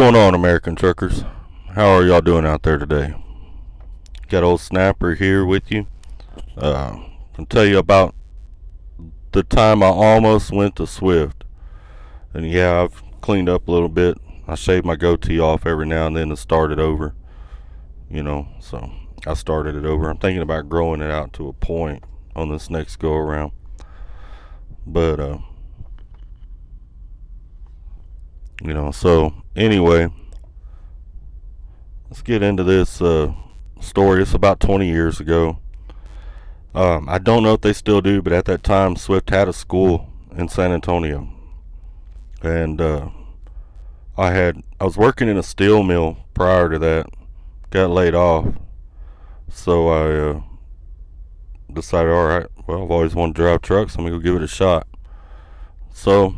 Going on, American truckers? How are y'all doing out there today? Got old Snapper here with you. I'll tell you about the time I almost went to Swift. And yeah, I've cleaned up a little bit. I shave my goatee off every now and then to start it over. So I started it over. I'm thinking about growing it out to a point on this next go around. But, so anyway, let's get into this story. It's about 20 years ago. I don't know if they still do, but at that time, Swift had a school in San Antonio. And I was working in a steel mill prior to that. Got laid off. So I decided, alright, well, I've always wanted to drive trucks. I'm going to go give it a shot. So,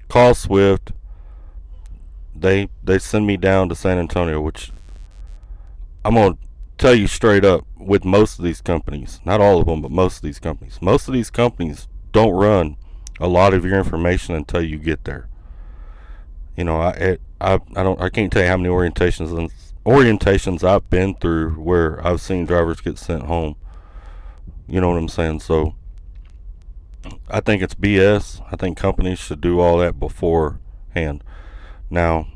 call Swift. They send me down to San Antonio, which I'm going to tell you straight up, with most of these companies, not all of them, but most of these companies don't run a lot of your information until you get there. I can't tell you how many orientations I've been through where I've seen drivers get sent home. You know what I'm saying? So I think it's BS. I think companies should do all that beforehand. Now,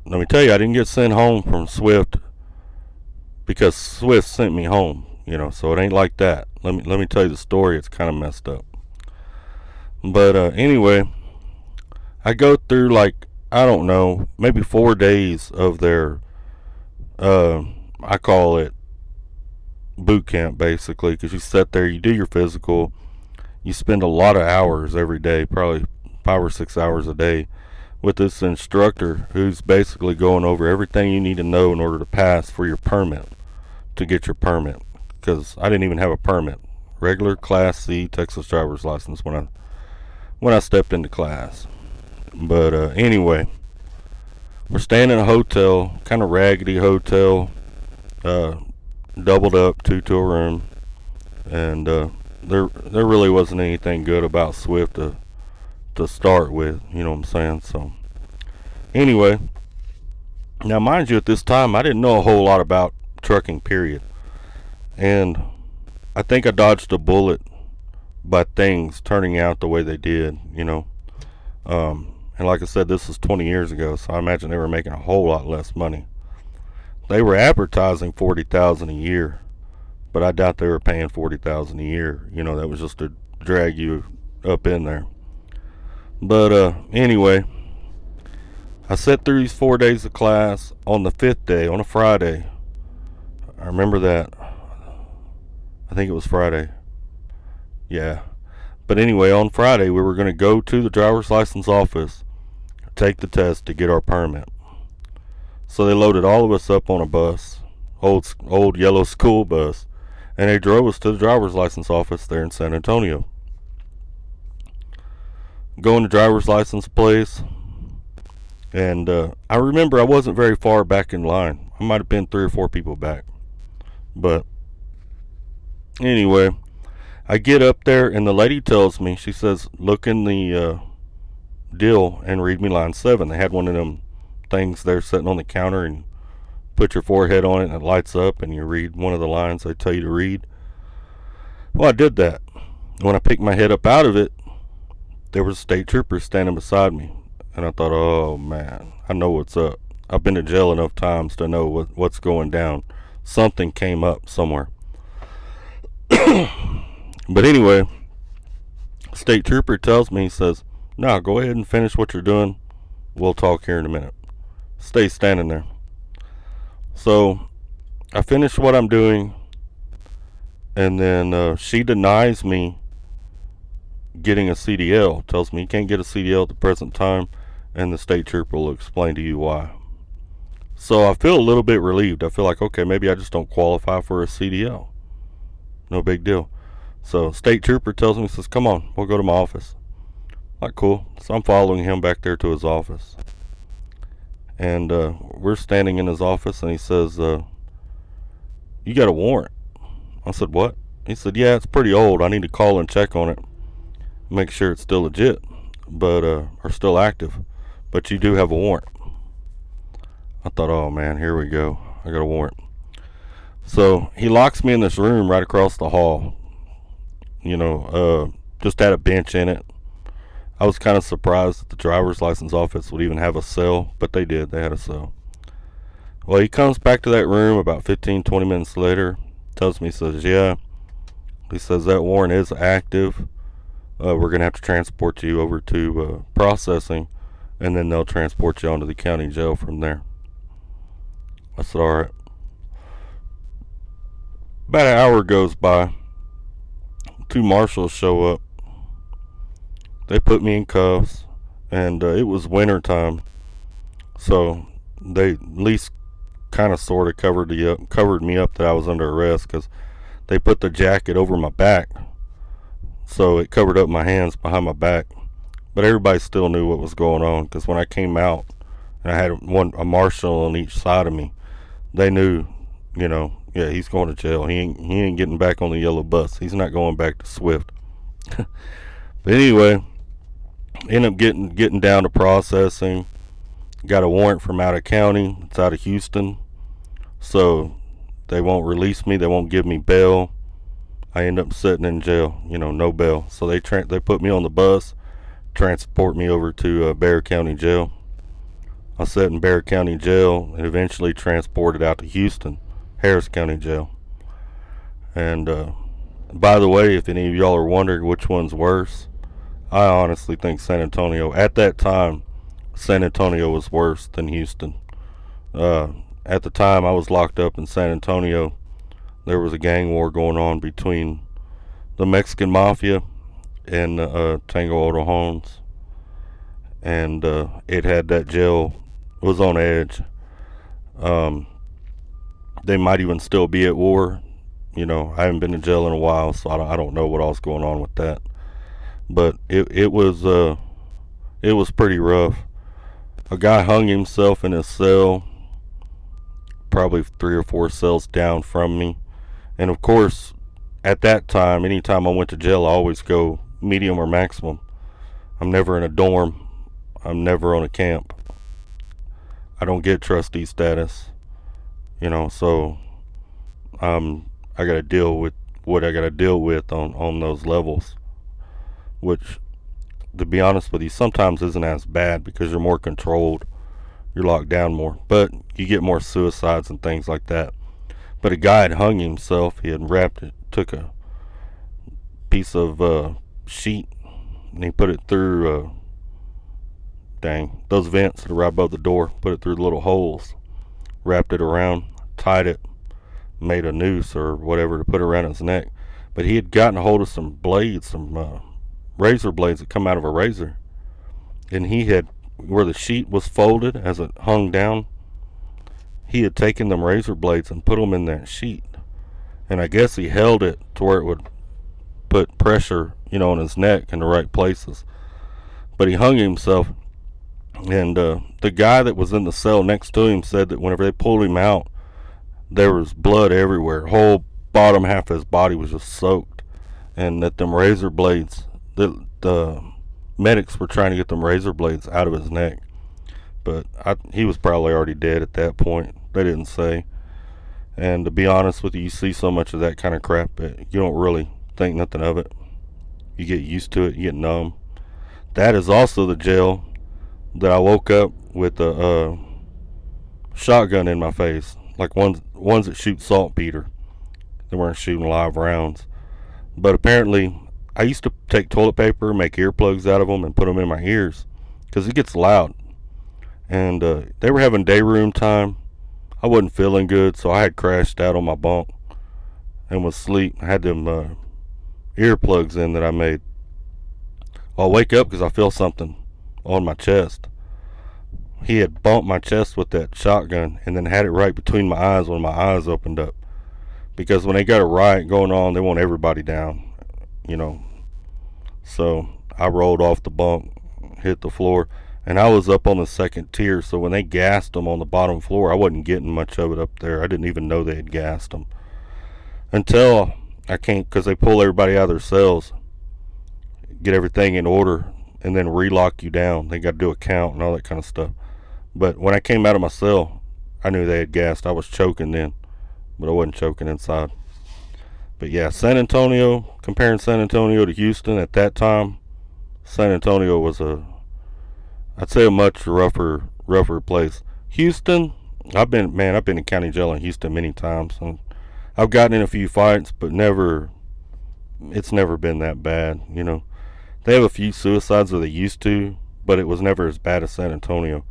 let me tell you, I didn't get sent home from Swift because Swift sent me home, so it ain't like that. Let me tell you the story. It's kind of messed up. But anyway, I go through maybe 4 days of their I call it boot camp, basically, because you sit there, you do your physical, you spend a lot of hours every day, probably 5 or 6 hours a day, with this instructor who's basically going over everything you need to know in order to pass for your permit, to get your permit. Because I didn't even have a permit, regular Class C Texas driver's license when I stepped into class. But anyway, we're staying in a hotel, kind of raggedy hotel, doubled up, 2 to a room, and there really wasn't anything good about Swift to start with, you know what I'm saying? So anyway, now mind you, at this time I didn't know a whole lot about trucking, period, and I think I dodged a bullet by things turning out the way they did, and like I said, this was 20 years ago, so I imagine they were making a whole lot less money. They were advertising $40,000 a year, but I doubt they were paying $40,000 a year. That was just to drag you up in there. But anyway, I sat through these 4 days of class. On the 5th day, on a Friday, I remember that. I think it was Friday. Yeah. But anyway, on Friday, we were going to go to the driver's license office, take the test to get our permit. So they loaded all of us up on a bus, old yellow school bus, and they drove us to the driver's license office there in San Antonio. Going to driver's license place, and I remember I wasn't very far back in line. I might have been 3 or 4 people back. But anyway, I get up there and the lady tells me, she says, look in the deal and read me line 7. They had one of them things there sitting on the counter, and put your forehead on it and it lights up and you read one of the lines they tell you to read. Well, I did that. When I picked my head up out of it, there was a state trooper standing beside me, and I thought, oh man, I know what's up. I've been to jail enough times to know what's going down. Something came up somewhere. But anyway, state trooper tells me, he says, no, go ahead and finish what you're doing. We'll talk here in a minute. Stay standing there. So I finish what I'm doing, and then she denies me getting a CDL. Tells me you can't get a CDL at the present time, and the state trooper will explain to you why. So I feel a little bit relieved. I feel like, okay, maybe I just don't qualify for a CDL. No big deal. So state trooper tells me, says, come on, we'll go to my office. Like, cool. So I'm following him back there to his office. And we're standing in his office, and he says, you got a warrant. I said, what? He said, yeah, it's pretty old. I need to call and check on it, make sure it's still legit, but or still active. But you do have a warrant. I thought, oh man, here we go. I got a warrant. So he locks me in this room right across the hall. Just had a bench in it. I was kind of surprised that the driver's license office would even have a cell, but they did. They had a cell. Well, he comes back to that room about 15, 20 minutes later, tells me, says, yeah. He says, that warrant is active. We're going to have to transport you over to processing, and then they'll transport you on to the county jail from there. I said, all right. About an hour goes by. 2 marshals show up. They put me in cuffs, and it was winter time, so they at least kind of sort of covered me up that I was under arrest, because they put the jacket over my back, so it covered up my hands behind my back. But everybody still knew what was going on, because when I came out and I had a marshal on each side of me, they knew, yeah, he's going to jail. He ain't getting back on the yellow bus. He's not going back to Swift. But anyway, ended up getting down to processing. Got a warrant from out of county. It's out of Houston, so they won't release me. They won't give me bail. I end up sitting in jail, no bail. So they put me on the bus, transport me over to Bexar County Jail. I sat in Bexar County Jail and eventually transported out to Houston, Harris County Jail. And by the way, if any of y'all are wondering which one's worse, I honestly think San Antonio, at that time, San Antonio was worse than Houston. At the time I was locked up in San Antonio, there was a gang war going on between the Mexican Mafia and Tango Otojones. And it had that jail was on edge. They might even still be at war. I haven't been in jail in a while, so I don't know what all's going on with that. But it was pretty rough. A guy hung himself in his cell, probably 3 or 4 cells down from me. And of course, at that time, anytime I went to jail, I always go medium or maximum. I'm never in a dorm. I'm never on a camp. I don't get trustee status, so I got to deal with what I got to deal with on those levels, which, to be honest with you, sometimes isn't as bad because you're more controlled. You're locked down more, but you get more suicides and things like that. But a guy had hung himself. He had took a piece of sheet, and he put it through those vents that are right above the door, put it through the little holes, wrapped it around, tied it, made a noose or whatever to put around his neck. But he had gotten a hold of some blades, some razor blades that come out of a razor, and he had, where the sheet was folded as it hung down, he had taken them razor blades and put them in that sheet. And I guess he held it to where it would put pressure, on his neck in the right places. But he hung himself, and the guy that was in the cell next to him said that whenever they pulled him out, there was blood everywhere. Whole bottom half of his body was just soaked, and that them razor blades, the medics were trying to get them razor blades out of his neck. But he was probably already dead at that point. They didn't say. And to be honest with you, you see so much of that kind of crap that you don't really think nothing of it. You get used to it. You get numb. That is also the jail that I woke up with a shotgun in my face, like ones that shoot saltpeter. They weren't shooting live rounds. But apparently, I used to take toilet paper, make earplugs out of them, and put them in my ears because it gets loud. And they were having day room time. I wasn't feeling good, so I had crashed out on my bunk and was asleep. I had them earplugs in that I made. I'll wake up because I feel something on my chest. He had bumped my chest with that shotgun and then had it right between my eyes when my eyes opened up. Because when they got a riot going on, they want everybody down, So I rolled off the bunk, hit the floor, and I was up on the second tier. So when they gassed them on the bottom floor, I wasn't getting much of it up there. I didn't even know they had gassed them until I can't, because they pull everybody out of their cells, get everything in order, and then relock you down. They got to do a count and all that kind of stuff. But when I came out of my cell, I knew they had gassed. I was choking then, but I wasn't choking inside. But yeah, San Antonio, comparing San Antonio to Houston at that time, San Antonio was I'd say a much rougher place. Houston, I've been in county jail in Houston many times, and I've gotten in a few fights, but it's never been that bad. They have a few suicides that they used to, but it was never as bad as San Antonio.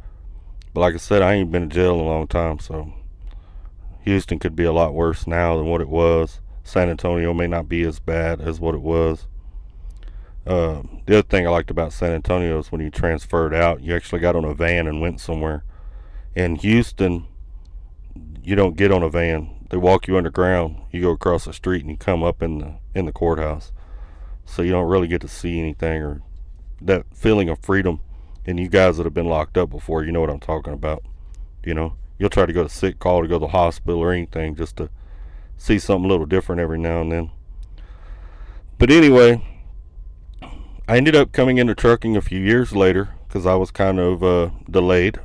But like I said, I ain't been in jail in a long time, so Houston could be a lot worse now than what it was. San Antonio may not be as bad as what it was. The other thing I liked about San Antonio is when you transferred out, you actually got on a van and went somewhere. In Houston, you don't get on a van. They walk you underground. You go across the street and you come up in the courthouse. So you don't really get to see anything or that feeling of freedom. And you guys that have been locked up before, you know what I'm talking about. You'll try to go to sick call to go to the hospital or anything just to see something a little different every now and then. But anyway, I ended up coming into trucking a few years later because I was kind of delayed.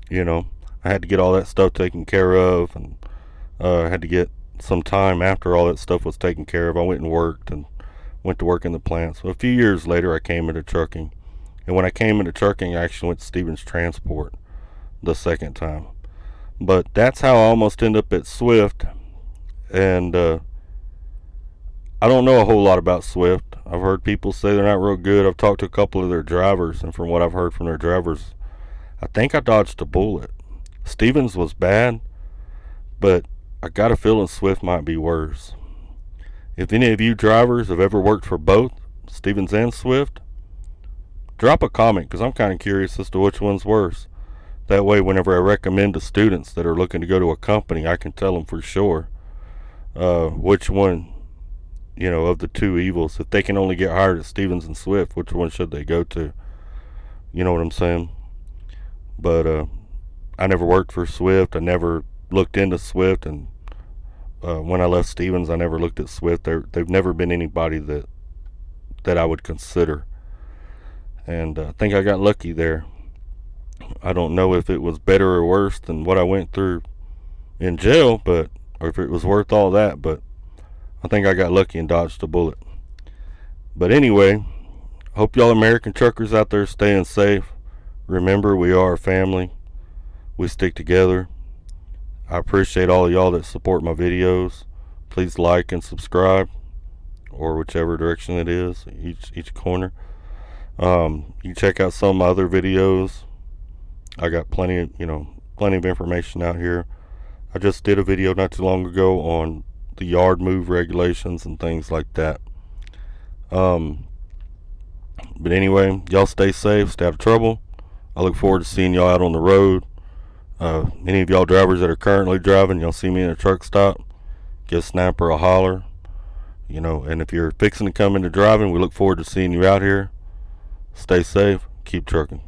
I had to get all that stuff taken care of, and I had to get some time after all that stuff was taken care of. I went and worked and went to work in the plant. So a few years later, I came into trucking. And when I came into trucking, I actually went to Stevens Transport the second time. But that's how I almost ended up at Swift. And I don't know a whole lot about Swift. I've heard people say they're not real good. I've talked to a couple of their drivers, and from what I've heard from their drivers, I think I dodged a bullet. Stevens was bad, but I got a feeling Swift might be worse. If any of you drivers have ever worked for both Stevens and Swift, drop a comment, because I'm kind of curious as to which one's worse. That way, whenever I recommend to students that are looking to go to a company, I can tell them for sure which one, of the two evils. If they can only get hired at Stevens and Swift, which one should they go to? You know what I'm saying? But I never worked for Swift. I never looked into Swift, and when I left Stevens, I never looked at Swift. They've never been anybody that I would consider, and I think I got lucky there. I don't know if it was better or worse than what I went through in jail, or if it was worth all that, but I think I got lucky and dodged a bullet. But anyway, hope y'all American truckers out there staying safe. Remember, we are a family. We stick together. I appreciate all of y'all that support my videos. Please like and subscribe, or whichever direction it is, each corner. You can check out some of my other videos. I got plenty of information out here. I just did a video not too long ago on the yard move regulations and things like that. But anyway, y'all stay safe, stay out of trouble. I look forward to seeing y'all out on the road. Any of y'all drivers that are currently driving, y'all see me in a truck stop, give Snapper a holler. And if you're fixing to come into driving, we look forward to seeing you out here. Stay safe, keep trucking.